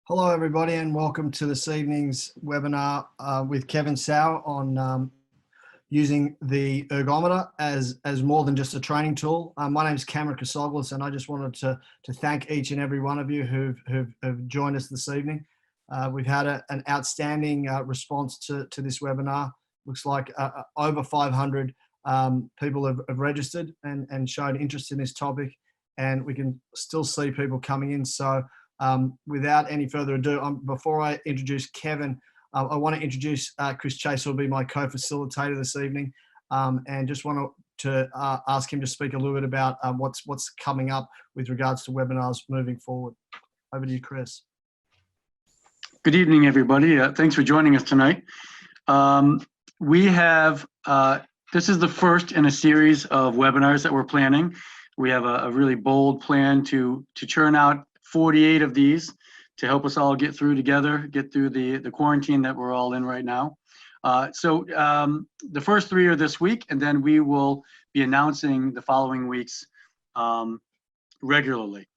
Hello, everybody, and welcome to this evening's webinar with Kevin Sauer on using the Ergometer as more than just a training tool. My name is Cameron Casoglis, and I just wanted to thank each and every one of you who've joined us this evening. We've had an outstanding response to this webinar. Looks like over 500 people have registered and shown interest in this topic, and we can still see people coming in. So without any further ado, before I introduce Kevin, I want to introduce Chris Chase, who will be my co-facilitator this evening, and just want to ask him to speak a little bit about what's coming up with regards to webinars moving forward. Over to you, Chris. Good evening, everybody. Thanks for joining us tonight. We have, this is the first in a series of webinars that we're planning. We have a really bold plan to churn out 48 of these to help us all get through together, get through the quarantine that we're all in right now. So the first 3 are this week, and then we will be announcing the following weeks regularly.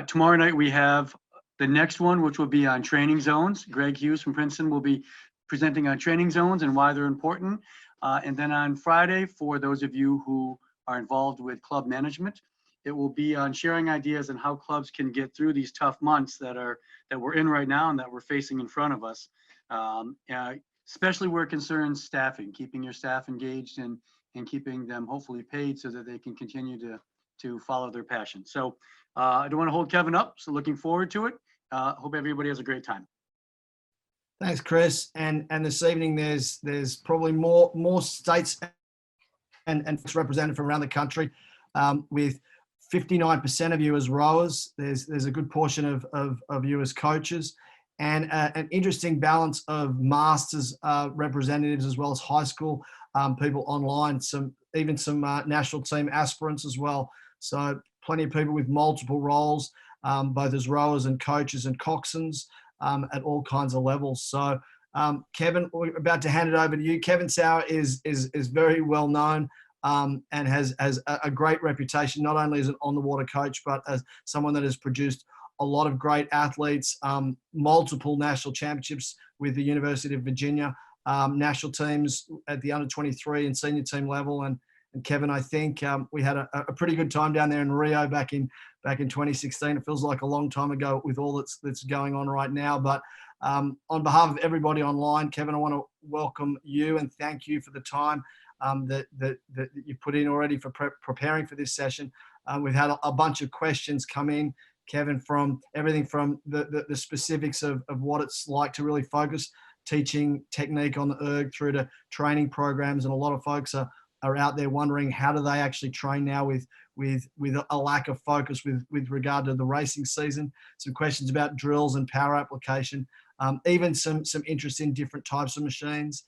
Tomorrow night we have the next one, which will be on training zones. Greg Hughes from Princeton will be presenting on training zones and why they're important. And then on Friday, for those of you who are involved with club management, it will be on sharing ideas and how clubs can get through these tough months that we're in right now and that we're facing in front of us, especially where it concerns staffing, keeping your staff engaged and keeping them hopefully paid so that they can continue to follow their passion. So I don't want to hold Kevin up, so looking forward to it. Hope everybody has a great time. Thanks, Chris. And this evening there's probably more states and represented from around the country, with 59% of you as rowers. There's a good portion of you as coaches, and an interesting balance of masters representatives as well as high school people online. Even some national team aspirants as well. So plenty of people with multiple roles, both as rowers and coaches and coxswains at all kinds of levels. So Kevin, we're about to hand it over to you. Kevin Sauer is very well known. And has a great reputation, not only as an on-the-water coach, but as someone that has produced a lot of great athletes, multiple national championships with the University of Virginia, national teams at the under-23 and senior team level. And Kevin, I think we had a pretty good time down there in Rio back in 2016. It feels like a long time ago with all that's going on right now. But on behalf of everybody online, Kevin, I want to welcome you and thank you for the time that you put in already for preparing for this session. We've had a bunch of questions come in, Kevin, from everything from the specifics of what it's like to really focus teaching technique on the erg through to training programs. And a lot of folks are out there wondering, how do they actually train now with a lack of focus with regard to the racing season? Some questions about drills and power application, even some interest in different types of machines.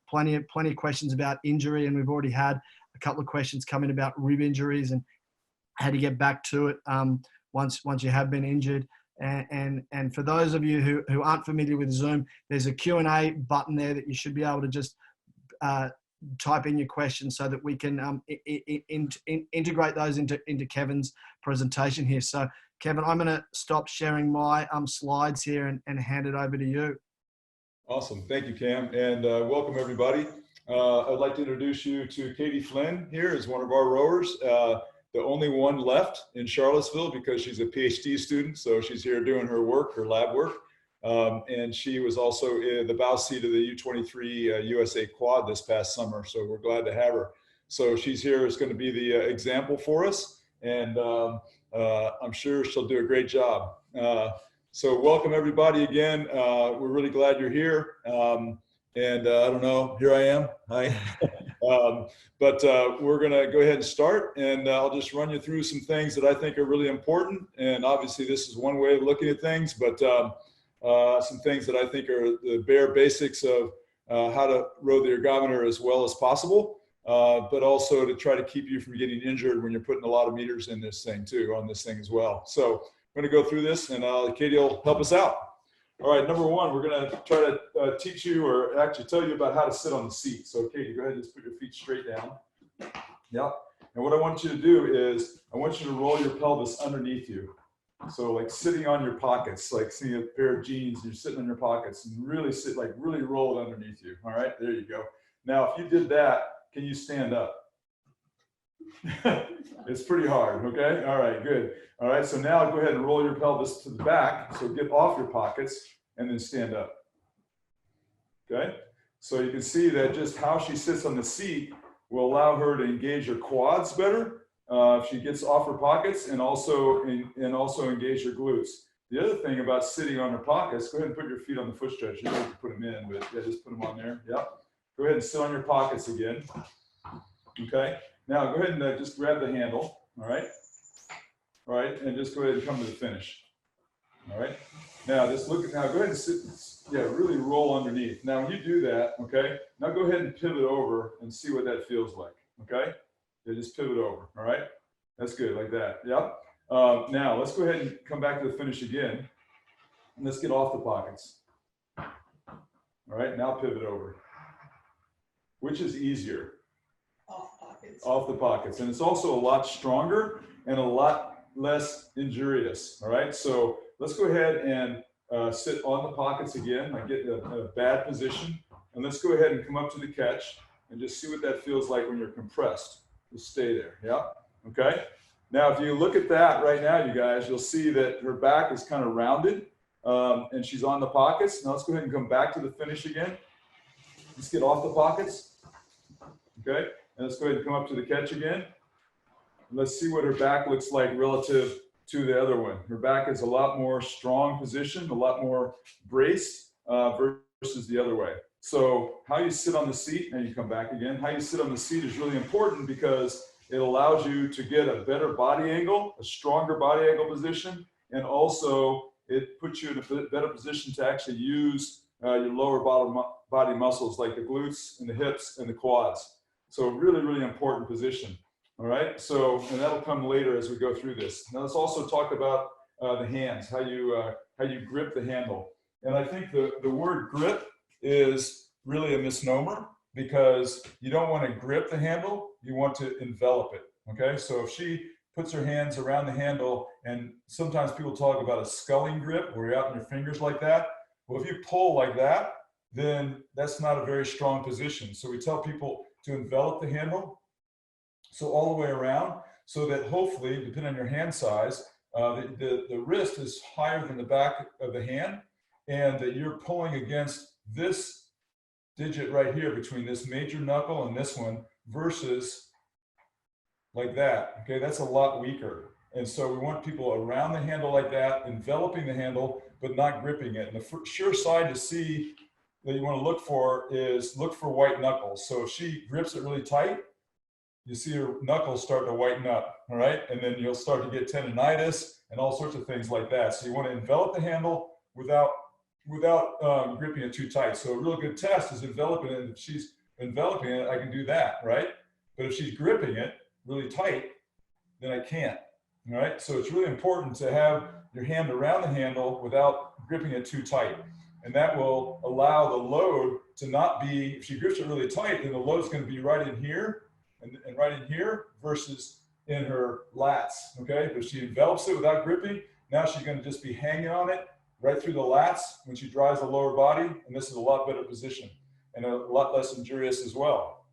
Plenty of questions about injury, and we've already had a couple of questions come in about rib injuries and how to get back to it once you have been injured. And for those of you who aren't familiar with Zoom, there's a Q&A button there that you should be able to just type in your questions so that we can integrate those into Kevin's presentation here. So Kevin, I'm going to stop sharing my slides here and hand it over to you. Awesome. Thank you, Cam. And welcome, everybody. I'd like to introduce you to Katie Flynn here as one of our rowers, the only one left in Charlottesville because she's a PhD student. So she's here doing her work, her lab work. And she was also in the bow seat of the U23 USA quad this past summer. So we're glad to have her. So she's here is going to be the example for us. And I'm sure she'll do a great job. So welcome everybody again. We're really glad you're here. And I don't know, here I am. Hi. But we're going to go ahead and start, and I'll just run you through some things that I think are really important. And obviously this is one way of looking at things, but some things that I think are the bare basics of how to row the ergometer as well as possible, but also to try to keep you from getting injured when you're putting a lot of meters in this thing too, on this thing as well. So I'm going to go through this, and Katie will help us out. All right, number one, we're going to try to teach you, or actually tell you about how to sit on the seat. So Katie, go ahead and just put your feet straight down. Yep. And what I want you to do is I want you to roll your pelvis underneath you. So like sitting on your pockets, like seeing a pair of jeans, you're sitting on your pockets and really sit, like really roll it underneath you. All right, there you go. Now, if you did that, can you stand up? It's pretty hard, okay? All right, good. All right, so now go ahead and roll your pelvis to the back. So get off your pockets and then stand up. Okay? So you can see that just how she sits on the seat will allow her to engage her quads better if she gets off her pockets, and also engage her glutes. The other thing about sitting on her pockets, go ahead and put your feet on the foot stretch. You don't have to put them in, but yeah, just put them on there. Yep. Go ahead and sit on your pockets again. Okay. Now go ahead and just grab the handle. All right. All right, and just go ahead and come to the finish. All right. Now just look at, now go ahead and sit, yeah, really roll underneath. Now when you do that, okay, now go ahead and pivot over and see what that feels like. Okay. Yeah, just pivot over. All right. That's good, like that. Yep. Now let's go ahead and come back to the finish again. And let's get off the pockets. All right, now pivot over. Which is easier? Off pockets. Off the pockets. And it's also a lot stronger and a lot less injurious. All right, so let's go ahead and sit on the pockets again. I get a bad position. And let's go ahead and come up to the catch and just see what that feels like when you're compressed. Just stay there. Yeah. Okay. Now, if you look at that right now, you guys, you'll see that her back is kind of rounded and she's on the pockets. Now let's go ahead and come back to the finish again. Let's get off the pockets. Okay. And let's go ahead and come up to the catch again. And let's see what her back looks like relative to the other one. Her back is a lot more strong position, a lot more braced versus the other way. So how you sit on the seat, and you come back again, how you sit on the seat is really important because it allows you to get a better body angle, a stronger body angle position, and also it puts you in a better position to actually use your lower body muscles like the glutes and the hips and the quads. So really, really important position. All right, so, and that'll come later as we go through this. Now let's also talk about the hands, how you grip the handle. And I think the word grip is really a misnomer because you don't want to grip the handle, you want to envelop it, okay? So if she puts her hands around the handle, and sometimes people talk about a sculling grip where you're out in your fingers like that. Well, if you pull like that, then that's not a very strong position. So we tell people to envelop the handle, so all the way around, so that hopefully, depending on your hand size, the wrist is higher than the back of the hand, and that you're pulling against this digit right here between this major knuckle and this one versus like that. Okay, that's a lot weaker. And so we want people around the handle like that, enveloping the handle, but not gripping it. And the sure sign to see that you want to look for is look for white knuckles. So if she grips it really tight, you see her knuckles start to whiten up, all right? And then you'll start to get tendonitis and all sorts of things like that. So you want to envelop the handle without gripping it too tight. So a real good test is enveloping it. If she's enveloping it, I can do that, right? But if she's gripping it really tight, then I can't, all right? So it's really important to have your hand around the handle without gripping it too tight. And that will allow the load to not be, if she grips it really tight, then the load is going to be right in here and right in here versus in her lats, okay? But if she envelops it without gripping, now she's going to just be hanging on it right through the lats when she drives the lower body, and this is a lot better position and a lot less injurious as well.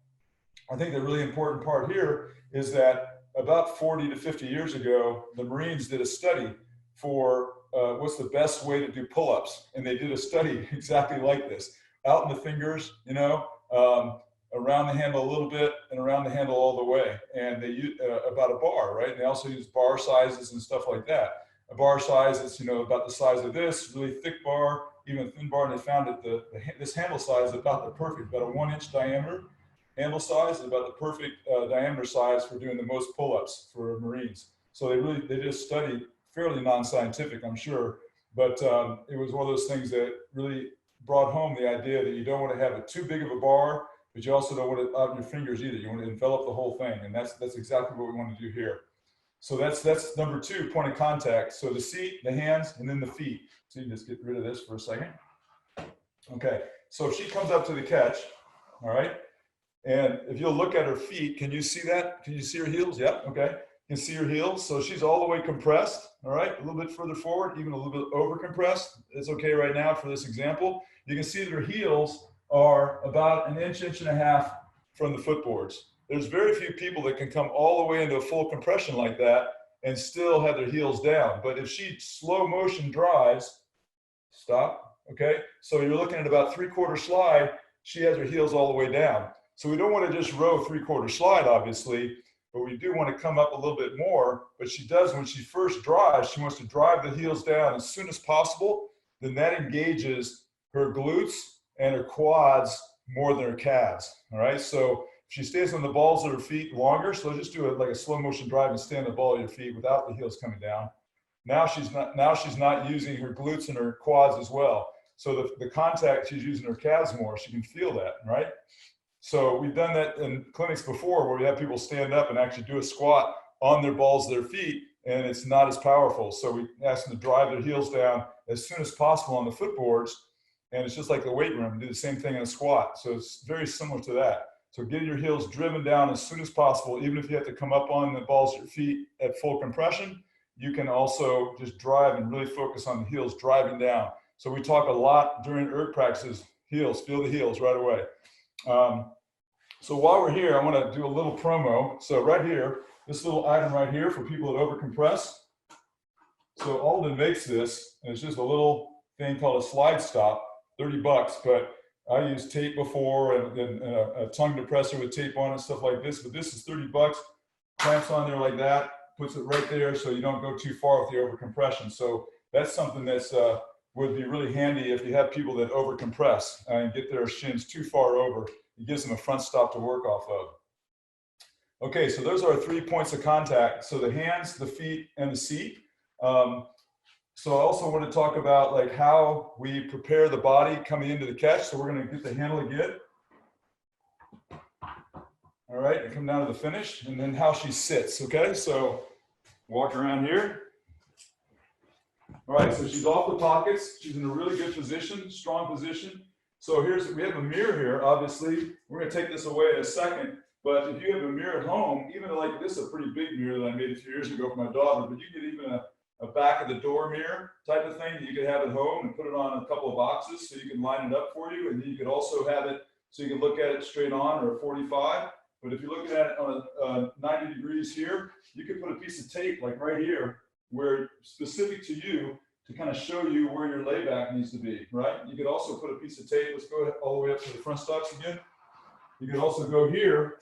I think the really important part here is that about 40 to 50 years ago, the Marines did a study for what's the best way to do pull-ups, and they did a study exactly like this, out in the fingers, you know, around the handle a little bit and around the handle all the way, and they use about a bar, right? And they also use bar sizes and stuff like that. A bar size is, you know, about the size of this, really thick bar, even a thin bar, and they found that this handle size is about the perfect, about a 1-inch diameter handle size, is about the perfect diameter size for doing the most pull-ups for Marines. So they just studied, fairly non-scientific, I'm sure, but it was one of those things that really brought home the idea that you don't want to have it too big of a bar, but you also don't want it out in your fingers either. You want to envelop the whole thing, and that's exactly what we want to do here. So that's number 2, point of contact. So the seat, the hands, and then the feet. So you can just get rid of this for a second. Okay, so if she comes up to the catch, all right, and if you'll look at her feet, can you see that? Can you see her heels? Yeah, okay. You can see her heels. So she's all the way compressed, all right? A little bit further forward, even a little bit over compressed. It's okay right now for this example. You can see that her heels are about an inch, inch and a half from the footboards. There's very few people that can come all the way into a full compression like that and still have their heels down. But if she slow motion drives, stop, okay? So you're looking at about 3/4 slide, she has her heels all the way down. So we don't want to just row 3/4 slide, obviously, but we do want to come up a little bit more. But she does, when she first drives, she wants to drive the heels down as soon as possible. Then that engages her glutes and her quads more than her calves, all right? So she stays on the balls of her feet longer. So just do it like a slow motion drive and stay on the ball of your feet without the heels coming down. Now she's not using her glutes and her quads as well. So the contact, she's using her calves more. She can feel that, right? So we've done that in clinics before where we have people stand up and actually do a squat on their balls of their feet, and it's not as powerful. So we ask them to drive their heels down as soon as possible on the footboards. And it's just like the weight room, do the same thing in a squat. So it's very similar to that. So getting your heels driven down as soon as possible, even if you have to come up on the balls of your feet at full compression, you can also just drive and really focus on the heels driving down. So we talk a lot during erg practices, heels, feel the heels right away. So while we're here, I want to do a little promo. So right here, this little item right here for people that overcompress. So Alden makes this, and it's just a little thing called a slide stop, $30, but I used tape before and a tongue depressor with tape on it, stuff like this, but this is $30, clamps on there like that, puts it right there so you don't go too far with the overcompression. So that's something that's would be really handy if you have people that overcompress and get their shins too far over. It gives them a front stop to work off of. Okay, so those are our 3 points of contact. So the hands, the feet, and the seat. So I also want to talk about like how we prepare the body coming into the catch. So we're going to get the handle again. All right, and come down to the finish, and then how she sits. Okay, so walk around here. All right, so she's off the pockets. She's in a really good position, strong position. So we have a mirror here, obviously. We're going to take this away in a second. But if you have a mirror at home, even like this is a pretty big mirror that I made a few years ago for my daughter, but you get even a back of the door mirror type of thing that you could have at home and put it on a couple of boxes so you can line it up for you. And then you could also have it so you can look at it straight on or 45. But if you're looking at it on 90 degrees here, you could put a piece of tape like right here where specific to you to kind of show you where your layback needs to be, right? You could also put a piece of tape, let's go all the way up to the front stocks again. You could also go here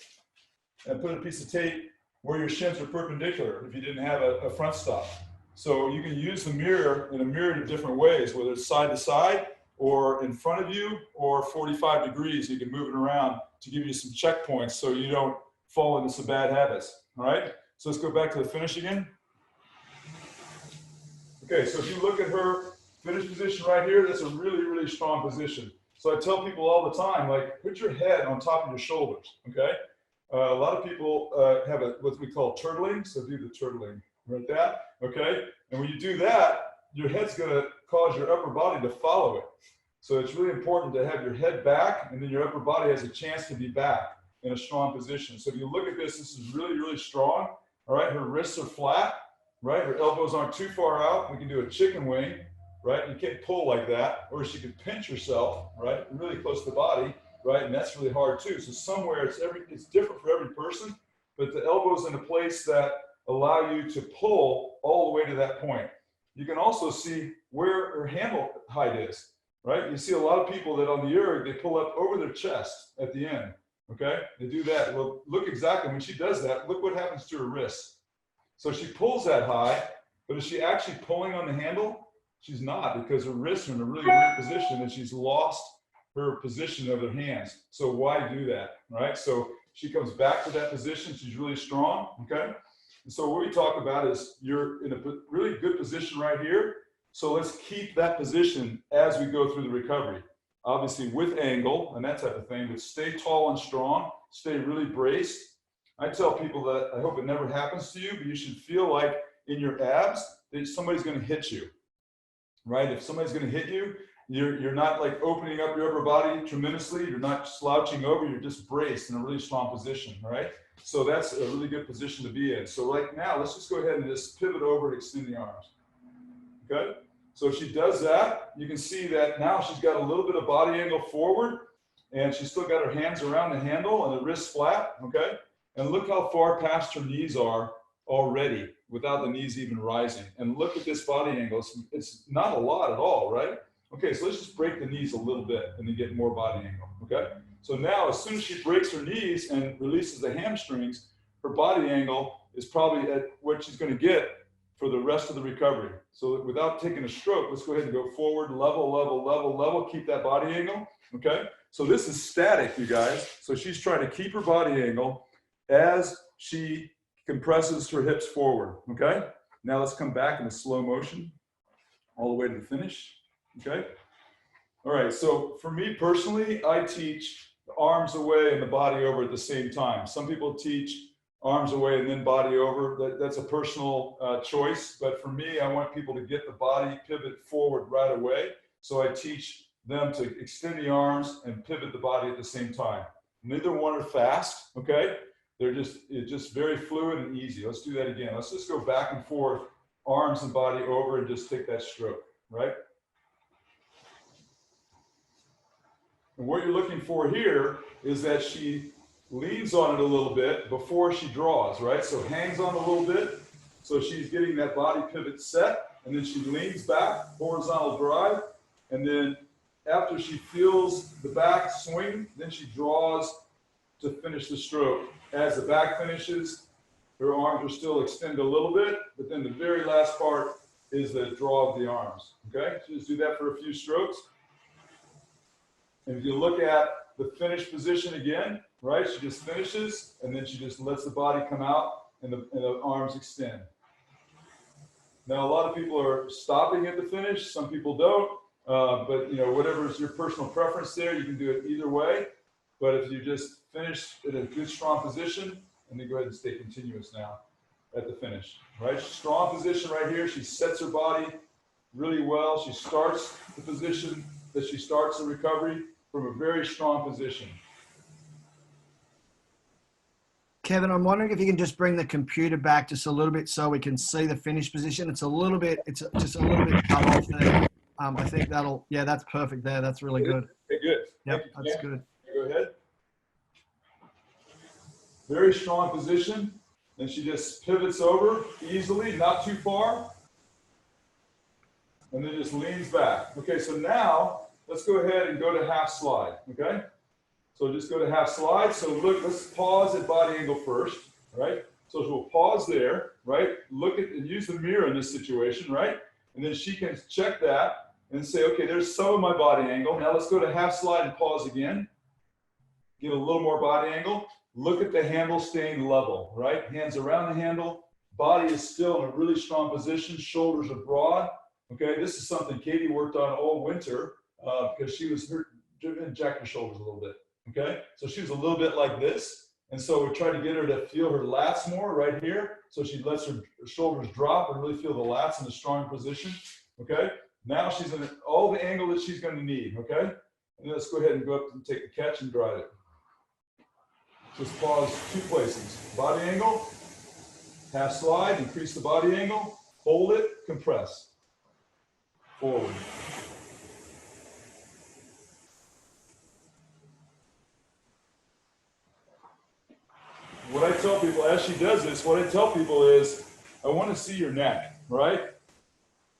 and put a piece of tape where your shins are perpendicular if you didn't have a front stop. So you can use the mirror in a myriad of different ways, whether it's side to side or in front of you or 45 degrees. You can move it around to give you some checkpoints so you don't fall into some bad habits, all right? So let's go back to the finish again. Okay, so if you look at her finish position right here, that's a really, really strong position. So I tell people all the time, like, put your head on top of your shoulders, okay? A lot of people have what we call turtling, so do the turtling, right that, okay? And when you do that, your head's gonna cause your upper body to follow it. So it's really important to have your head back, and then your upper body has a chance to be back in a strong position. So if you look at this, this is really, really strong, all right? Her wrists are flat, right? Her elbows aren't too far out. We can do a chicken wing, right? You can't pull like that, or she could pinch herself, right? Really close to the body, right? And that's really hard too. So somewhere it's different for every person, but the elbow's in a place that allow you to pull all the way to that point. You can also see where her handle height is, right? You see a lot of people that on the erg, they pull up over their chest at the end, okay? They do that. Well, look exactly, when she does that, look what happens to her wrists. So she pulls that high, but is she actually pulling on the handle? She's not, because her wrists are in a really weird position and she's lost her position of her hands. So why do that, right? So she comes back to that position. She's really strong, okay? And so what we talk about is you're in a really good position right here. So let's keep that position as we go through the recovery. Obviously with angle and that type of thing, but stay tall and strong, stay really braced. I tell people that I hope it never happens to you, but you should feel like in your abs that somebody's going to hit you, right? If somebody's going to hit you, you're not like opening up your upper body tremendously. You're not slouching over. You're just braced in a really strong position, right? So that's a really good position to be in. So right now, let's just go ahead and just pivot over and extend the arms. Okay? So if she does that, you can see that now she's got a little bit of body angle forward, and she's still got her hands around the handle and the wrists flat, okay? And look how far past her knees are already without the knees even rising. And look at this body angle. It's not a lot at all, right? Okay, so let's just break the knees a little bit and then get more body angle, okay? So now as soon as she breaks her knees and releases the hamstrings, her body angle is probably at what she's gonna get for the rest of the recovery. So without taking a stroke, let's go ahead and go forward, level, level, level, level, keep that body angle, okay? So this is static, you guys. So she's trying to keep her body angle as she compresses her hips forward, okay? Now let's come back in a slow motion all the way to the finish, okay? All right, so for me personally, I teach the arms away and the body over at the same time. Some people teach arms away and then body over. That's a personal choice, but for me, I want people to get the body pivot forward right away. So I teach them to extend the arms and pivot the body at the same time. Neither one are fast, okay? It's just very fluid and easy. Let's do that again. Let's just go back and forth, arms and body over, and just take that stroke, right? And what you're looking for here is that she leans on it a little bit before she draws, right? So hangs on a little bit. So she's getting that body pivot set, and then she leans back, horizontal drive, and then after she feels the back swing, then she draws to finish the stroke. As the back finishes, her arms are still extended a little bit, but then the very last part is the draw of the arms, okay? So just do that for a few strokes. And if you look at the finish position again, right? She just finishes, and then she just lets the body come out and the arms extend. Now, a lot of people are stopping at the finish. Some people don't, but you know, whatever is your personal preference there, you can do it either way. But if you just finish in a good, strong position, and then go ahead and stay continuous now at the finish, right? Strong position right here. She sets her body really well. She starts the position that she starts the recovery from a very strong position. Kevin, I'm wondering if you can just bring the computer back just a little bit so we can see the finish position. It's just a little bit cut off there. I think that's perfect there. That's really good. Okay, good. Yep, that's good. Go ahead. Very strong position. Then she just pivots over easily, not too far. And then just leans back. Okay, so now let's go ahead and go to half slide, okay? So just go to half slide. So look, let's pause at body angle first, right? So we'll pause there, right? Look at and use the mirror in this situation, right? And then she can check that and say, okay, there's some of my body angle. Now let's go to half slide and pause again. Get a little more body angle. Look at the handle staying level, right? Hands around the handle. Body is still in a really strong position. Shoulders are broad. Okay, this is something Katie worked on all winter because she was jack her shoulders a little bit. Okay, so she was a little bit like this. And so we try to get her to feel her lats more right here. So she lets her shoulders drop and really feel the lats in a strong position. Okay, now she's in all the angle that she's going to need. Okay, and let's go ahead and go up and take the catch and drive it. Just pause 2 places. Body angle, half slide, increase the body angle, hold it, compress. Forward. What I tell people as she does this, what I tell people is, I want to see your neck, right?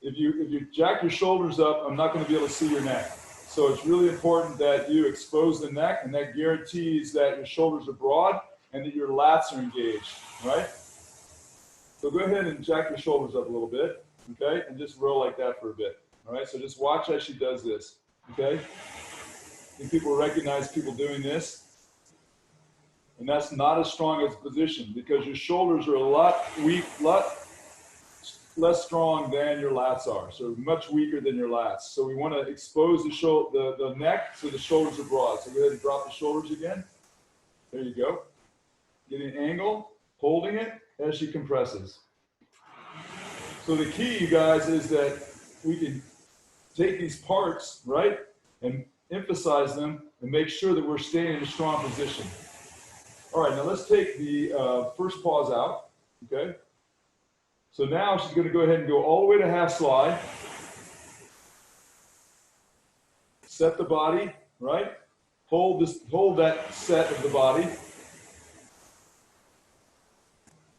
If you jack your shoulders up, I'm not going to be able to see your neck. So it's really important that you expose the neck, and that guarantees that your shoulders are broad and that your lats are engaged, right? So go ahead and jack your shoulders up a little bit, okay? And just roll like that for a bit, all right? So just watch as she does this, okay? I think people recognize people doing this. And that's not as strong as position because your shoulders are a lot less strong than your lats are. So much weaker than your lats. So we want to expose the neck so the shoulders are broad. So go ahead and drop the shoulders again. There you go. Getting an angle, holding it as she compresses. So the key, you guys, is that we can take these parts, right, and emphasize them and make sure that we're staying in a strong position. All right, now let's take the first pause out, okay? So now she's going to go ahead and go all the way to half slide. Set the body, right? Hold that set of the body.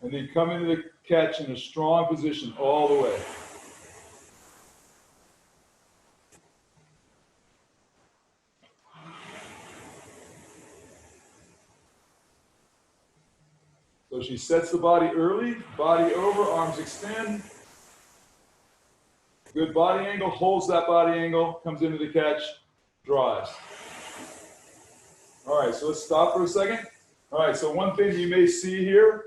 And then come into the catch in a strong position all the way. So she sets the body early, body over, arms extend. Good body angle, holds that body angle, comes into the catch, drives. All right, so let's stop for a second. All right, so one thing you may see here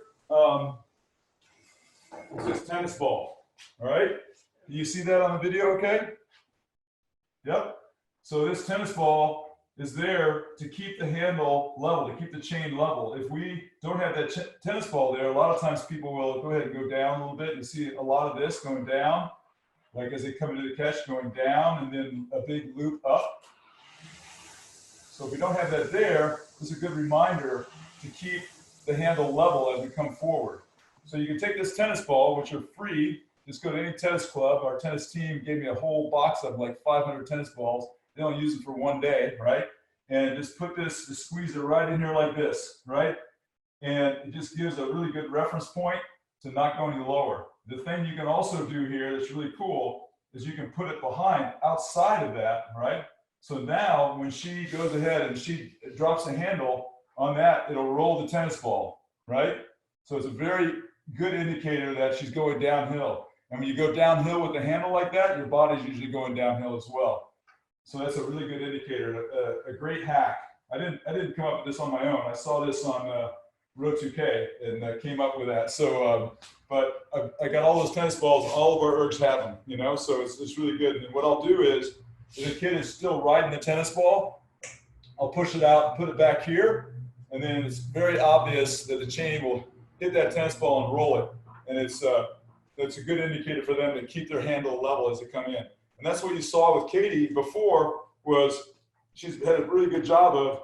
is this tennis ball. All right, do you see that on the video okay? Yep. So this tennis ball is there to keep the handle level, to keep the chain level. If we don't have that tennis ball there, a lot of times people will go ahead and go down a little bit. You see a lot of this going down, like as they come into the catch, going down, and then a big loop up. So if we don't have that there, it's a good reminder to keep the handle level as we come forward. So you can take this tennis ball, which are free, just go to any tennis club. Our tennis team gave me a whole box of like 500 tennis balls. They don't use it for one day, right? And just put this, just squeeze it right in here like this, right? And it just gives a really good reference point to not go any lower. The thing you can also do here that's really cool is you can put it behind, outside of that, right? So now when she goes ahead and she drops the handle on that, it'll roll the tennis ball, right? So it's a very good indicator that she's going downhill. And when you go downhill with the handle like that, your body's usually going downhill as well. So that's a really good indicator, a great hack. I didn't come up with this on my own. I saw this on Row 2K and came up with that. So, but I got all those tennis balls. All of our Ergs have them, you know. So it's really good. And what I'll do is, if the kid is still riding the tennis ball, I'll push it out and put it back here, and then it's very obvious that the chain will hit that tennis ball and roll it. And that's a good indicator for them to keep their handle level as they come in. And that's what you saw with Katie before, was she's had a really good job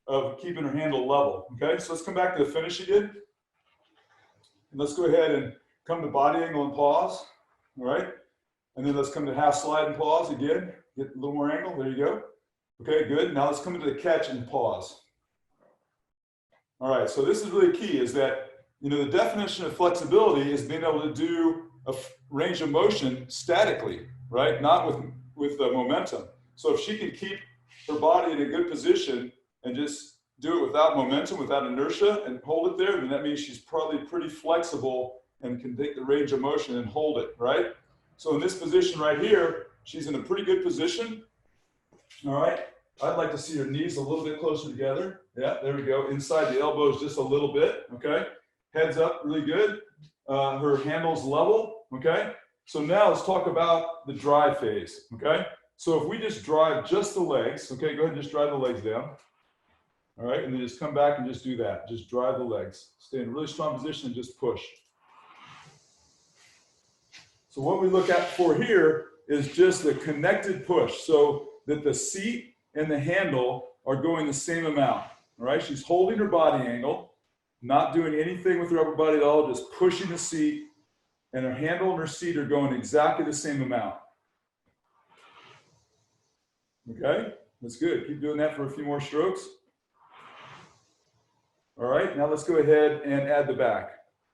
of keeping her handle level. Okay, so let's come back to the finish she did. And let's go ahead and come to body angle and pause. All right, and then let's come to half slide and pause again. Get a little more angle. There you go. Okay, good. Now let's come into the catch and pause. All right, so this is really key, is that, you know, the definition of flexibility is being able to do a range of motion statically, right? Not with the momentum. So if she can keep her body in a good position and just do it without momentum, without inertia, and hold it there, then that means she's probably pretty flexible and can take the range of motion and hold it, right? So in this position right here, she's in a pretty good position. All right, I'd like to see her knees a little bit closer together. Yeah, there we go. Inside the elbows just a little bit, okay? Heads up, really good. Her handle's level, okay? So now let's talk about the drive phase, okay? So if we just drive just the legs, okay, go ahead and just drive the legs down. All right, and then just come back and just do that. Just drive the legs. Stay in a really strong position and just push. So what we look at for here is just the connected push, so that the seat and the handle are going the same amount. All right, she's holding her body angle, not doing anything with her upper body at all, just pushing the seat, and her handle and her seat are going exactly the same amount. Okay, that's good. Keep doing that for a few more strokes. All right, now let's go ahead and add the back.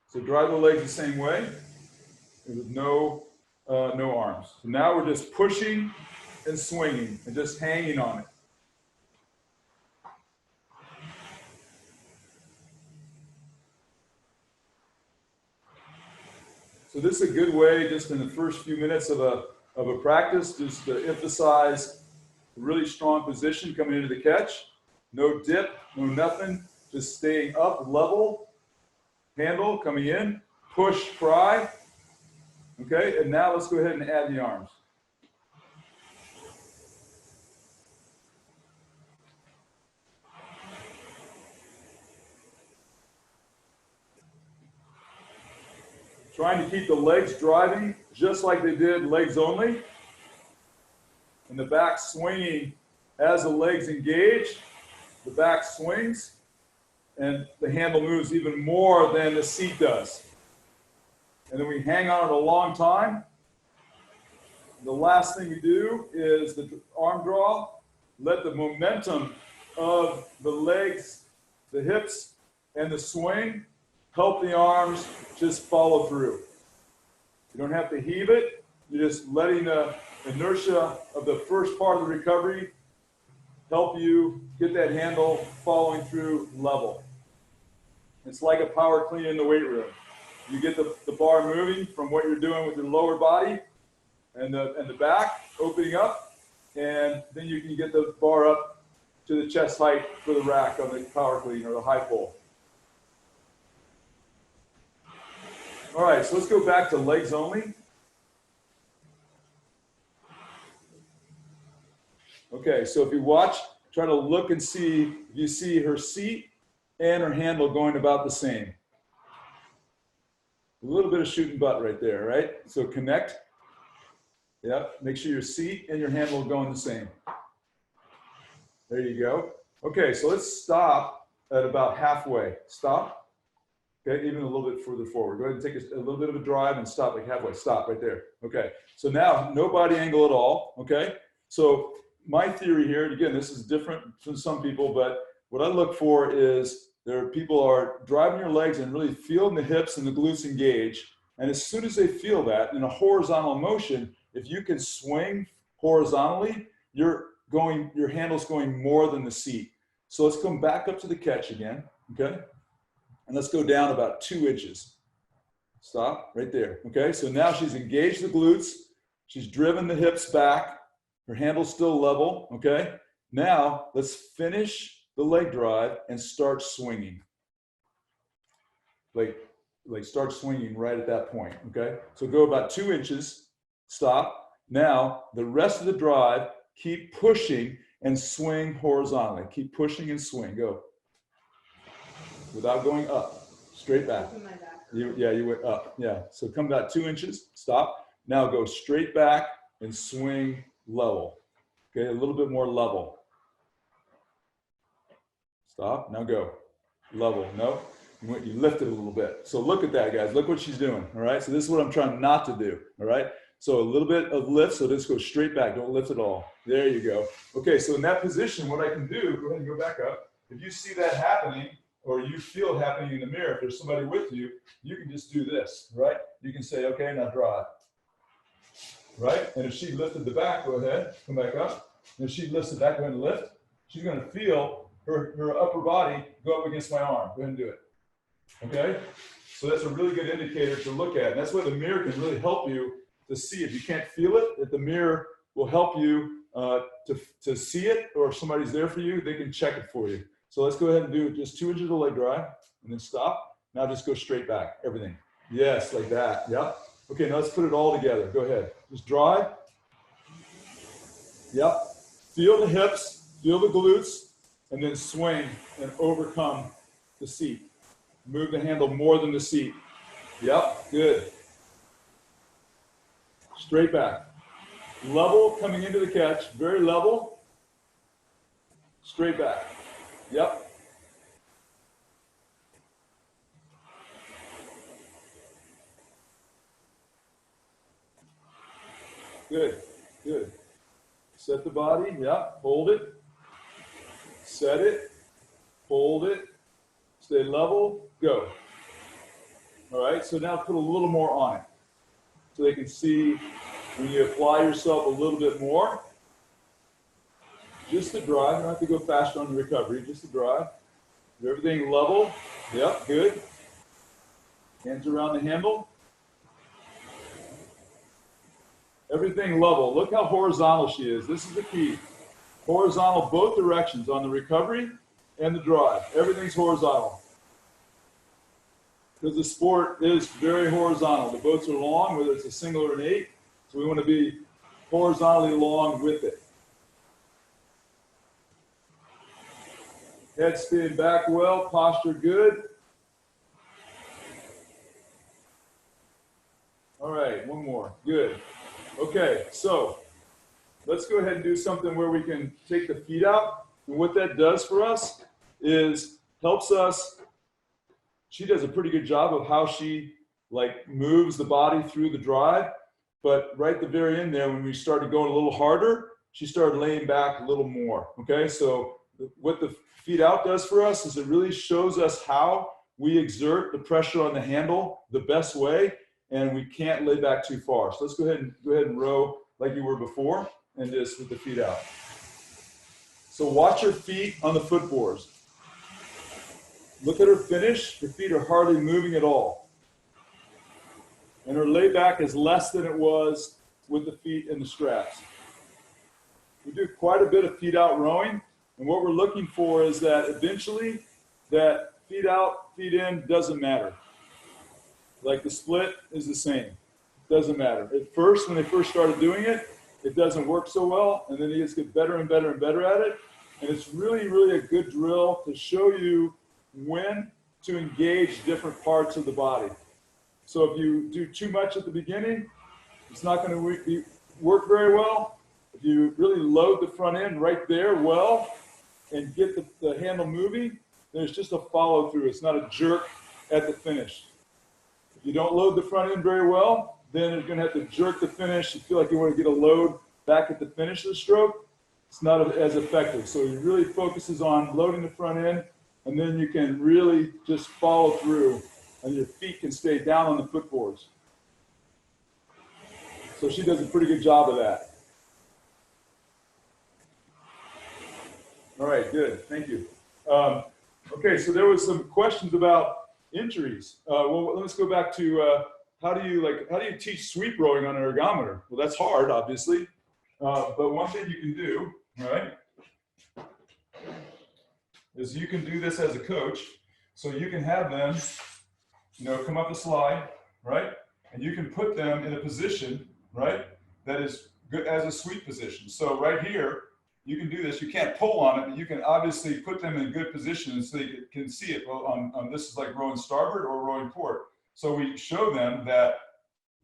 So drive the legs the same way, with no arms. So now we're just pushing and swinging and just hanging on it. So this is a good way, just in the first few minutes of a practice, just to emphasize a really strong position coming into the catch. No dip, no nothing, just staying up, level, handle coming in, push, pry. Okay, and now let's go ahead and add the arms. Trying to keep the legs driving just like they did legs only. And the back swinging as the legs engage. The back swings and the handle moves even more than the seat does. And then we hang on it a long time. The last thing we do is the arm draw. Let the momentum of the legs, the hips, and the swing help the arms just follow through. You don't have to heave it. You're just letting the inertia of the first part of the recovery help you get that handle following through level. It's like a power clean in the weight room. You get the bar moving from what you're doing with your lower body and the back opening up, and then you can get the bar up to the chest height for the rack on the power clean or the high pull. All right, so let's go back to legs only. Okay, so if you watch, try to look and see if you see her seat and her handle going about the same. A little bit of shooting butt right there, right? So connect. Yep, make sure your seat and your handle are going the same. There you go. Okay, so let's stop at about halfway. Stop. Okay, even a little bit further forward. Go ahead and take a little bit of a drive and stop like halfway. Stop right there. Okay, so now no body angle at all. Okay, so my theory here, and again, this is different from some people, but what I look for is people are driving your legs and really feeling the hips and the glutes engage. And as soon as they feel that in a horizontal motion, if you can swing horizontally, your handle's going more than the seat. So let's come back up to the catch again, okay? And let's go down about 2 inches. Stop right there, okay? So now she's engaged the glutes. She's driven the hips back. Her handle's still level, okay? Now let's finish the leg drive and start swinging. Like start swinging right at that point, okay? So go about 2 inches, stop. Now the rest of the drive, keep pushing and swing horizontally. Keep pushing and swing, go. Without going up, straight back. You went up, yeah. So come about 2 inches, stop. Now go straight back and swing level. Okay, a little bit more level. Stop, now go. Level, no. You lift it a little bit. So look at that, guys. Look what she's doing, all right? So this is what I'm trying not to do, all right? So a little bit of lift, so just go straight back. Don't lift at all. There you go. Okay, so in that position, what I can do, go ahead and go back up. If you see that happening, or you feel it happening in the mirror, if there's somebody with you, you can just do this, right? You can say, okay, now drive. Right? And if she lifted the back, go ahead, come back up. And if she lifts the back, go ahead and lift. She's going to feel her upper body go up against my arm. Go ahead and do it. Okay? So that's a really good indicator to look at. And that's where the mirror can really help you to see. If you can't feel it, that the mirror will help you to see it, or if somebody's there for you, they can check it for you. So let's go ahead and do just 2 inches of leg drive, and then stop. Now just go straight back, everything. Yes, like that. Yep. Okay, now let's put it all together. Go ahead. Just drive. Yep. Feel the hips, feel the glutes, and then swing and overcome the seat. Move the handle more than the seat. Yep, good. Straight back. Level coming into the catch, very level. Straight back. Yep. Good, good. Set the body, yeah, hold it. Set it, hold it, stay level, go. All right, so now put a little more on it so they can see when you apply yourself a little bit more. Just the drive, you don't have to go faster on the recovery, just the drive. Everything level, yep, good. Hands around the handle. Everything level. Look how horizontal she is. This is the key. Horizontal both directions on the recovery and the drive. Everything's horizontal. Because the sport is very horizontal. The boats are long, whether it's a single or an 8. So we want to be horizontally long with it. Head spin back well, posture good. All right, one more. Good. Okay, so let's go ahead and do something where we can take the feet out. And what that does for us is helps us. She does a pretty good job of how she like moves the body through the drive. But right at the very end there, when we started going a little harder, she started laying back a little more. Okay, so what the feet out does for us is it really shows us how we exert the pressure on the handle the best way, and we can't lay back too far. So let's go ahead and row like you were before, and just with the feet out. So watch her feet on the footboards. Look at her finish. Her feet are hardly moving at all. And her layback is less than it was with the feet in the straps. We do quite a bit of feet out rowing, and what we're looking for is that eventually that feet out, feet in doesn't matter. Like the split is the same. Doesn't matter. At first, when they first started doing it, it doesn't work so well, and then you just get better and better and better at it. And it's really, really a good drill to show you when to engage different parts of the body. So if you do too much at the beginning, it's not going to work very well. If you really load the front end right there well and get the handle moving, then it's just a follow through. It's not a jerk at the finish. If you don't load the front end very well, then you're going to have to jerk the finish. You feel like you want to get a load back at the finish of the stroke. It's not as effective. So it really focuses on loading the front end, and then you can really just follow through, and your feet can stay down on the footboards. So she does a pretty good job of that. All right, good, thank you. Okay, so there was some questions about injuries. Well, let's go back to how do you teach sweep rowing on an ergometer? Well, that's hard, obviously, but one thing you can do, right, is you can do this as a coach. So you can have them, come up the slide, right, and you can put them in a position, right, that is good as a sweep position. So right here, you can do this. You can't pull on it, but you can obviously put them in a good position so you can see it. Well, on this is like rowing starboard or rowing port. So we show them that,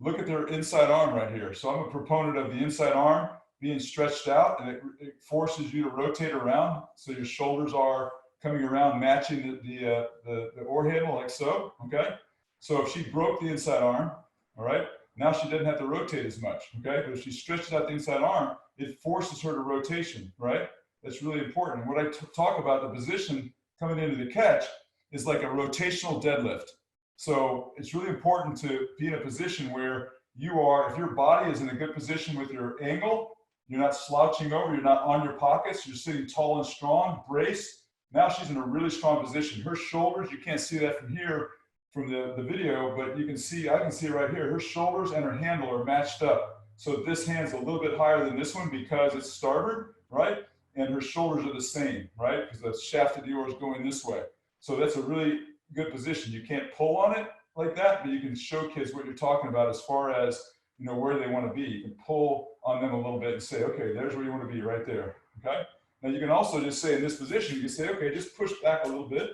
look at their inside arm right here. So I'm a proponent of the inside arm being stretched out, and it forces you to rotate around. So your shoulders are coming around, matching the oar handle like so, okay? So if she broke the inside arm, all right, now she doesn't have to rotate as much, okay? But if she stretches out the inside arm, it forces her to rotation, right? That's really important. And what I talk about, the position coming into the catch is like a rotational deadlift. So it's really important to be in a position where you are, if your body is in a good position with your angle, you're not slouching over, you're not on your pockets, you're sitting tall and strong, brace. Now she's in a really strong position. Her shoulders, you can't see that from here, from the video, but you can see, I can see it right here. Her shoulders and her handle are matched up. So this hand's a little bit higher than this one because it's starboard, right? And her shoulders are the same, right? Because the shaft of the oar is going this way. So that's a really good position. You can't pull on it like that, but you can show kids what you're talking about as far as, where they want to be. You can pull on them a little bit and say, okay, there's where you want to be right there, okay? Now you can also just say in this position, you can say, okay, just push back a little bit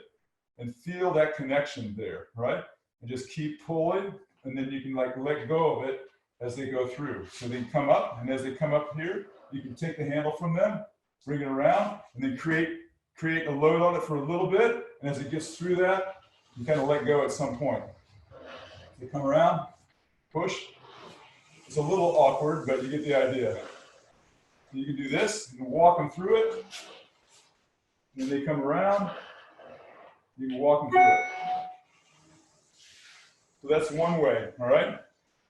and feel that connection there, right? And just keep pulling, and then you can like let go of it as they go through. So they come up, and as they come up here, you can take the handle from them, bring it around, and then create a load on it for a little bit, and as it gets through that, you kind of let go at some point. They come around, push. It's a little awkward, but you get the idea. You can do this, you can walk them through it, and then they come around, you can walk them through it. So that's one way, all right?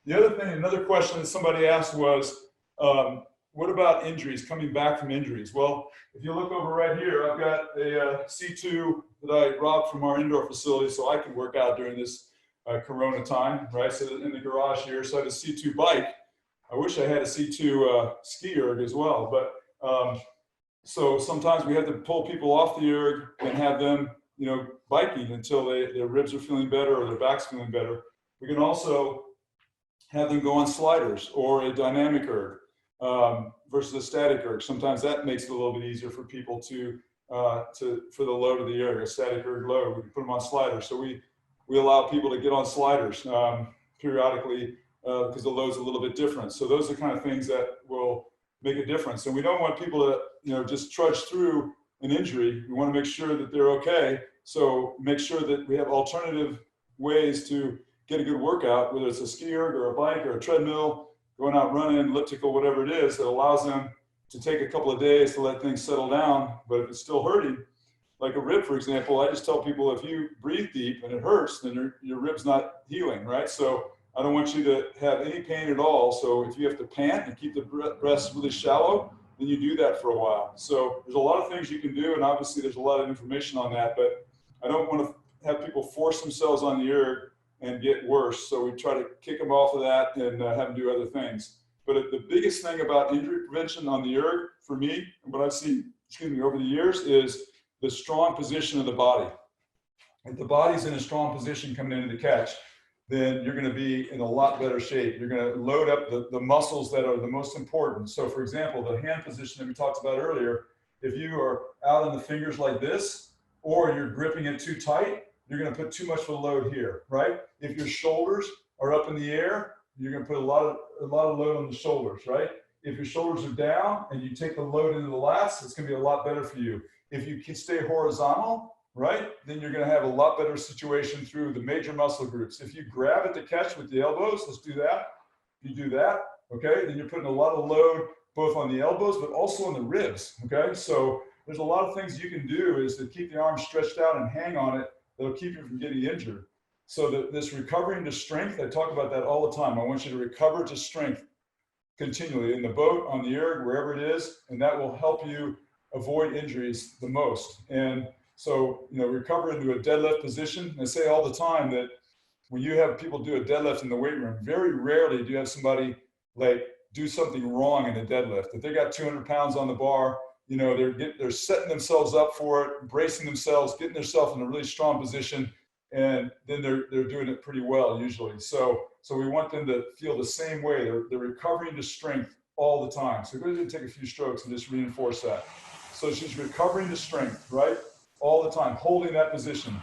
The other thing, another question that somebody asked was, what about injuries, coming back from injuries? Well, if you look over right here, I've got a C2 that I robbed from our indoor facility so I can work out during this Corona time, right? So in the garage here, so I have a C2 bike. I wish I had a C2 ski erg as well, but so sometimes we have to pull people off the erg and have them, biking until their ribs are feeling better or their back's feeling better. We can also have them go on sliders or a dynamic erg versus a static erg. Sometimes that makes it a little bit easier for people for the load of the erg, a static erg load. We can put them on sliders. So we allow people to get on sliders periodically because the load's a little bit different. So those are the kind of things that will make a difference. And we don't want people to, just trudge through an injury. We want to make sure that they're okay So make sure that we have alternative ways to get a good workout, whether it's a ski erg or a bike or a treadmill, going out running, elliptical, whatever it is, that allows them to take a couple of days to let things settle down. But if it's still hurting, like a rib, for example, I just tell people if you breathe deep and it hurts, then your rib's not healing, right? So I don't want you to have any pain at all. So if you have to pant and keep the breaths really shallow, then you do that for a while. So there's a lot of things you can do, and obviously there's a lot of information on that, but I don't want to have people force themselves on the erg and get worse. So we try to kick them off of that and have them do other things. But the biggest thing about injury prevention on the erg, for me, and what I've seen, over the years, is the strong position of the body. If the body's in a strong position coming into the catch, then you're going to be in a lot better shape. You're going to load up the muscles that are the most important. So for example, the hand position that we talked about earlier, if you are out on the fingers like this, or you're gripping it too tight, you're going to put too much of a load here, right? If your shoulders are up in the air, you're going to put a lot of load on the shoulders, right? If your shoulders are down and you take the load into the lats, it's going to be a lot better for you. If you can stay horizontal, right, then you're going to have a lot better situation through the major muscle groups. If you grab at the catch with the elbows, let's do that. If you do that, okay, then you're putting a lot of load both on the elbows, but also on the ribs, okay? So there's a lot of things you can do is to keep the arm stretched out and hang on it. That'll keep you from getting injured. So this recovering to strength, I talk about that all the time. I want you to recover to strength continually in the boat, on the erg, wherever it is, and that will help you avoid injuries the most. And so, recover into a deadlift position. I say all the time that when you have people do a deadlift in the weight room, very rarely do you have somebody like do something wrong in a deadlift. If they got 200 pounds on the bar, they're setting themselves up for it, bracing themselves, getting themselves in a really strong position, and then they're doing it pretty well usually. So we want them to feel the same way. They're recovering to strength all the time. So go ahead and take a few strokes and just reinforce that. So she's recovering to strength, right? All the time, holding that position.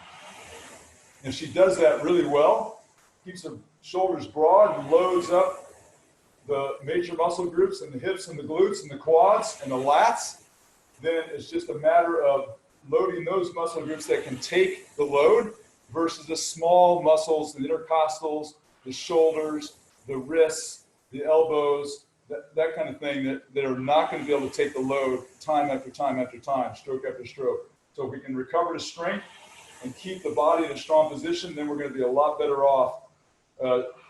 If she does that really well, keeps her shoulders broad and loads up the major muscle groups and the hips and the glutes and the quads and the lats, then it's just a matter of loading those muscle groups that can take the load versus the small muscles, the intercostals, the shoulders, the wrists, the elbows, that kind of thing that are not going to be able to take the load time after time after time, stroke after stroke. So if we can recover to strength and keep the body in a strong position, then we're going to be a lot better off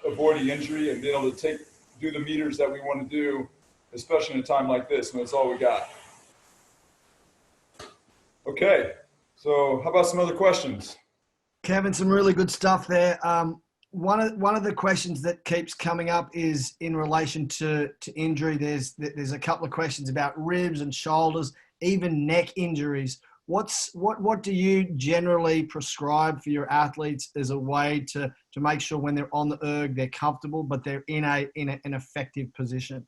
avoiding injury and being able to do the meters that we want to do, especially in a time like this when it's all we got. Okay, so how about some other questions? Kevin, some really good stuff there. One of the questions that keeps coming up is in relation to injury. There's a couple of questions about ribs and shoulders, even neck injuries. What do you generally prescribe for your athletes as a way to make sure when they're on the erg they're comfortable but they're in an effective position?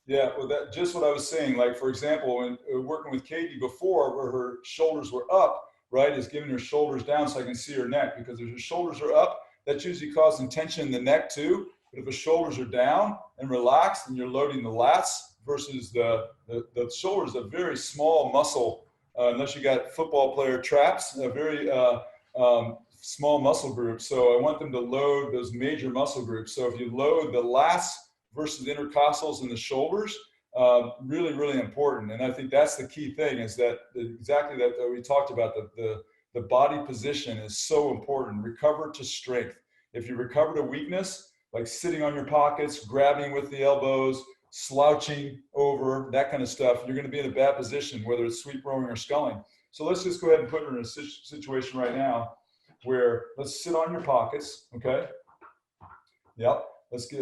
Yeah, well, that's just what I was saying. Like, for example, when working with Katie before, where her shoulders were up, right, is giving her shoulders down so I can see her neck, because if her shoulders are up, that's usually causing tension in the neck too. But if the shoulders are down and relaxed, and you're loading the lats versus the shoulders, a very small muscle, unless you got football player traps, a very small muscle group. So I want them to load those major muscle groups. So if you load the lats versus the intercostals and the shoulders, really, really important. And I think that's the key thing, is that exactly that we talked about, the body position is so important. Recover to strength. If you recover to weakness, like sitting on your pockets, grabbing with the elbows, slouching over, that kind of stuff, you're going to be in a bad position, whether it's sweep rowing or sculling. So let's just go ahead and put her in a situation right now where let's sit on your pockets, okay? Yep. Let's go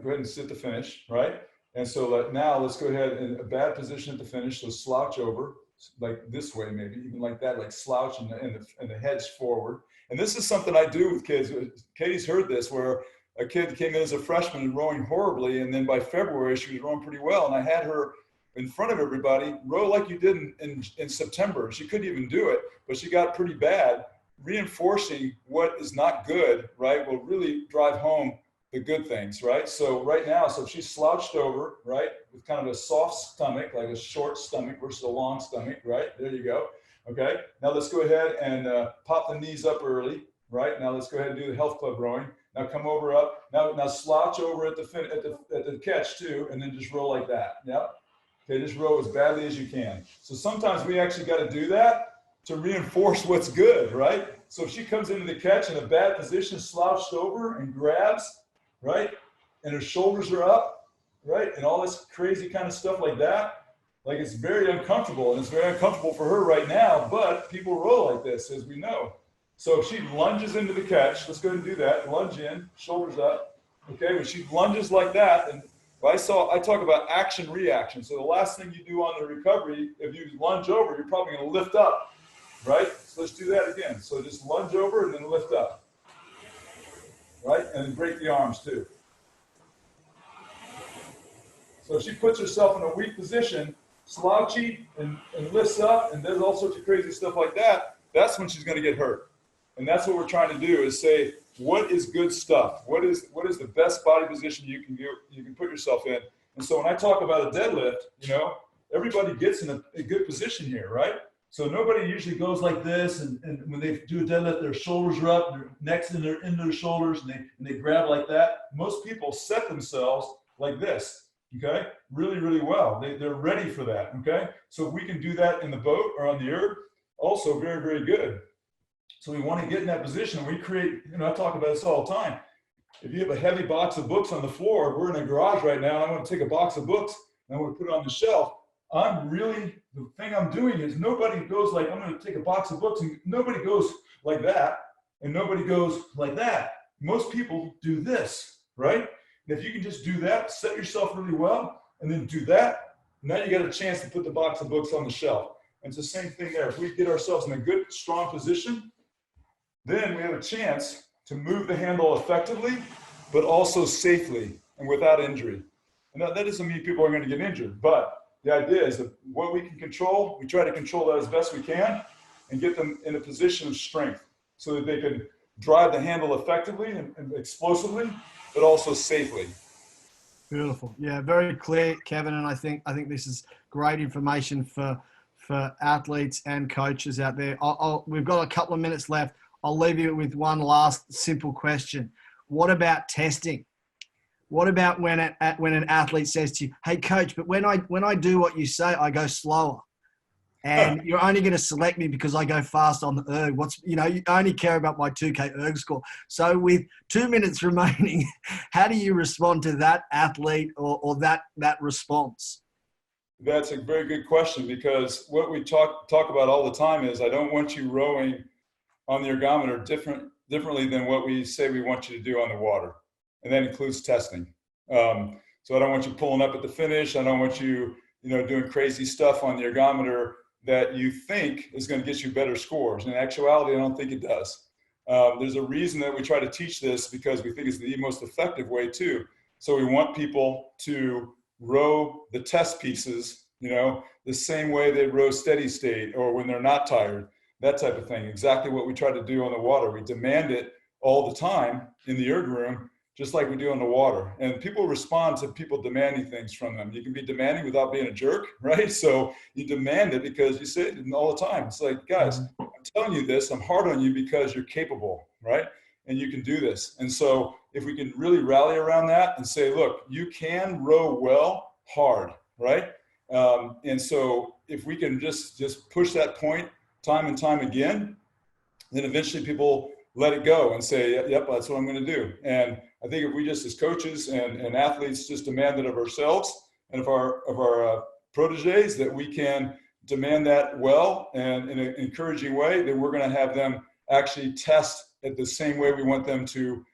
ahead and sit to finish, right? And so now let's go ahead in a bad position at the finish. So slouch over, like this way, maybe even like that, like slouch and the head's forward. And this is something I do with kids. Katie's heard this, where a kid came in as a freshman and rowing horribly, and then by February she was rowing pretty well. And I had her in front of everybody row like you did in September. She couldn't even do it, but she got pretty bad. Reinforcing what is not good, right, will really drive home the good things, right? So right now, so if she's slouched over, right, with kind of a soft stomach, like a short stomach versus a long stomach, right? There you go. Okay, now let's go ahead and pop the knees up early. Right, now let's go ahead and do the health club rowing. Now come over up. Now slouch over at the catch too, and then just row like that. Yep. Okay, just row as badly as you can. So sometimes we actually got to do that to reinforce what's good, right? So if she comes into the catch in a bad position, slouched over and grabs, right, and her shoulders are up, right, and all this crazy kind of stuff like that, like it's very uncomfortable, and it's very uncomfortable for her right now. But people row like this, as we know. So if she lunges into the catch, let's go ahead and do that. Lunge in, shoulders up. Okay, when she lunges like that, and I talk about action reaction. So the last thing you do on the recovery, if you lunge over, you're probably going to lift up, right? So let's do that again. So just lunge over and then lift up, right? And then break the arms too. So if she puts herself in a weak position, slouchy, and lifts up and does all sorts of crazy stuff like that, that's when she's going to get hurt. And that's what we're trying to do, is say, what is good stuff? What is the best body position you can put yourself in? And so when I talk about a deadlift, everybody gets in a good position here, right? So nobody usually goes like this, and when they do a deadlift, their shoulders are up, their necks in their shoulders, and they grab like that. Most people set themselves like this, okay? Really, really well. They're ready for that, okay? So if we can do that in the boat or on the erg, also very, very good. So we want to get in that position. We create, I talk about this all the time. If you have a heavy box of books on the floor, we're in a garage right now, and I want to take a box of books and I want to put it on the shelf. The thing I'm doing is nobody goes like, I'm going to take a box of books, and nobody goes like that, and nobody goes like that. Most people do this, right? And if you can just do that, set yourself really well, and then do that, now you got a chance to put the box of books on the shelf. And it's the same thing there. If we get ourselves in a good, strong position, then we have a chance to move the handle effectively, but also safely and without injury. And that doesn't mean people are going to get injured, but the idea is that what we can control, we try to control that as best we can and get them in a position of strength so that they can drive the handle effectively and explosively, but also safely. Beautiful. Yeah, very clear, Kevin. And I think this is great information for athletes and coaches out there. We've got a couple of minutes left. I'll leave you with one last simple question. What about testing? What about when an athlete says to you, "Hey, coach, but when I do what you say, I go slower, and you're only going to select me because I go fast on the erg. You only care about my 2K erg score." So with 2 minutes remaining, how do you respond to that athlete or that response? That's a very good question, because what we talk about all the time is, I don't want you rowing on the ergometer differently than what we say we want you to do on the water. And that includes testing. So I don't want you pulling up at the finish. I don't want you, doing crazy stuff on the ergometer that you think is going to get you better scores. In actuality, I don't think it does. There's a reason that we try to teach this, because we think it's the most effective way too. So we want people to row the test pieces, the same way they row steady state or when they're not tired, that type of thing. Exactly what we try to do on the water. We demand it all the time in the erg room, just like we do on the water. And people respond to people demanding things from them. You can be demanding without being a jerk, right? So you demand it because you say it all the time. It's like, guys, I'm telling you this, I'm hard on you because you're capable, right? And you can do this. And so if we can really rally around that and say, look, you can row well, hard, right? And so if we can just push that point time and time again, then eventually people let it go and say, yep, that's what I'm going to do. And I think if we just, as coaches and athletes, just demand it of ourselves and of our proteges, that we can demand that well and in an encouraging way, then we're going to have them actually test at the same way we want them to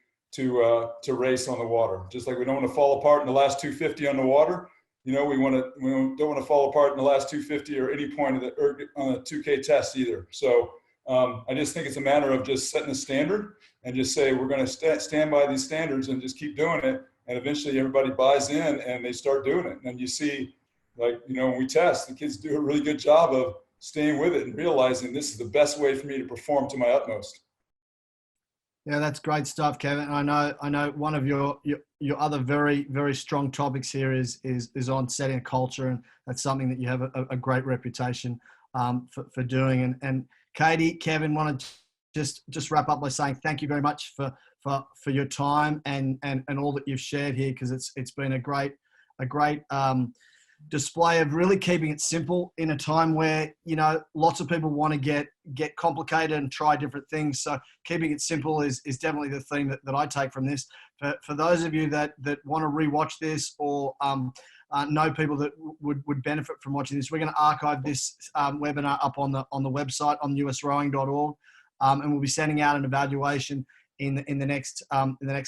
race on the water. Just like we don't want to fall apart in the last 250 on the water, we don't want to fall apart in the last 250 or any point of on the 2K test either. So I just think it's a matter of just setting a standard and just say, we're going to stand by these standards and just keep doing it. And eventually everybody buys in and they start doing it. And you see, when we test, the kids do a really good job of staying with it and realizing this is the best way for me to perform to my utmost. Yeah, that's great stuff, Kevin. I know one of your other very, very strong topics here is on setting a culture, and that's something that you have a great reputation for doing. And Katie, Kevin, wanted to just wrap up by saying thank you very much for your time and all that you've shared here, because it's been a great display of really keeping it simple in a time where, you know, lots of people want to get complicated and try different things. So keeping it simple is definitely the theme that I take from this. For those of you that want to rewatch this or know people that would benefit from watching this, we're going to archive this webinar up on the website on USRowing.org, and we'll be sending out an evaluation in the next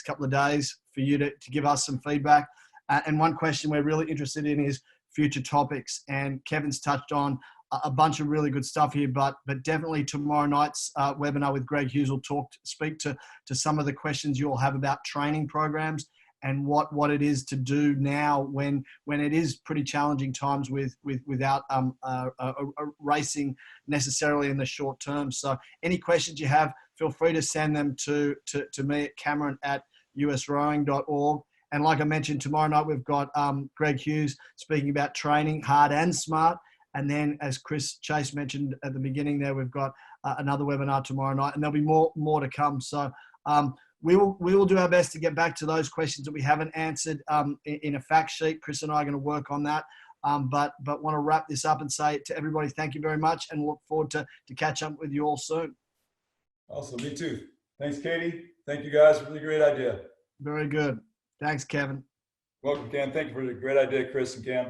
couple of days for you to give us some feedback. And one question we're really interested in is future topics. And Kevin's touched on a bunch of really good stuff here, but definitely tomorrow night's webinar with Greg Hughes will speak to some of the questions you'll have about training programs and what it is to do now when it is pretty challenging times without racing necessarily in the short term. So any questions you have, feel free to send them to me at Cameron@USRowing.org. And like I mentioned, tomorrow night we've got Greg Hughes speaking about training hard and smart. And then, as Chris Chase mentioned at the beginning there, we've got another webinar tomorrow night, and there'll be more to come. So we will do our best to get back to those questions that we haven't answered in a fact sheet. Chris and I are going to work on that. But want to wrap this up and say to everybody, thank you very much, and look forward to catch up with you all soon. Awesome. Me too. Thanks, Katie. Thank you, guys. Really great idea. Very good. Thanks, Kevin. Welcome, Cam. Thank you for the great idea, Chris and Cam.